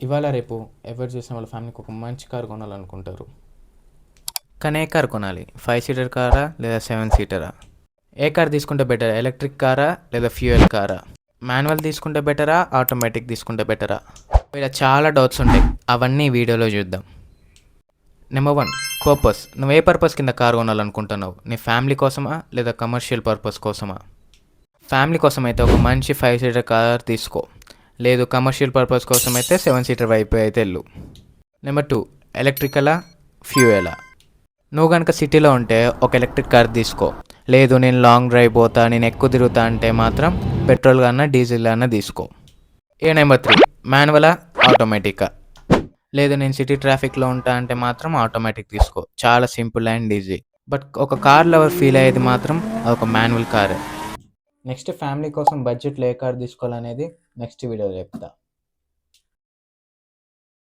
ఇవాళ రేపు ఎవరు చూసిన వాళ్ళ ఫ్యామిలీకి ఒక మంచి కారు కొనాలనుకుంటారు. కానీ ఏ కార్ కొనాలి? 5 సీటర్ కారా లేదా 7 సీటరా? ఏ కార్ తీసుకుంటే బెటర్? ఎలక్ట్రిక్ కారా లేదా ఫ్యూయల్ కారా? మాన్యువల్ తీసుకుంటే బెటరా? ఆటోమేటిక్ తీసుకుంటే బెటరా? ఇలా చాలా డౌట్స్ ఉంటాయి. అవన్నీ ఈ వీడియోలో చూద్దాం. Number 1, purpose. నువ్వు ఏ పర్పస్ కింద కార్ కొనాలనుకుంటున్నావు? నీ ఫ్యామిలీ కోసమా లేదా కమర్షియల్ పర్పస్ కోసమా? ఫ్యామిలీ కోసం అయితే ఒక మంచి 5 సీటర్ కార్ తీసుకో. లేదు కమర్షియల్ పర్పస్ కోసం అయితే 7 సీటర్ వైపు అయితే వెళ్ళు. నెంబర్ 2, ఎలక్ట్రికలా ఫ్యూయలా? నువ్వు కనుక సిటీలో ఉంటే ఒక ఎలక్ట్రిక్ కార్ తీసుకో. లేదు నేను లాంగ్ డ్రైవ్ పోతా, నేను ఎక్కువ తిరుగుతా అంటే మాత్రం పెట్రోల్ కన్నా డీజిల్ అన్నా తీసుకో. నెంబర్ 3, మాన్యువలా ఆటోమేటికా? లేదు నేను సిటీ ట్రాఫిక్లో ఉంటా అంటే మాత్రం ఆటోమేటిక్ తీసుకో. చాలా సింపుల్ అండ్ ఈజీ. బట్ ఒక కార్ లవర్ ఫీల్ అయ్యేది మాత్రం అదొక మాన్యువల్ కారే. నెక్స్ట్ ఫ్యామిలీ కోసం బడ్జెట్లో ఏ కార్ తీసుకోవాలనేది నెక్స్ట్ వీడియోలో చెప్తా.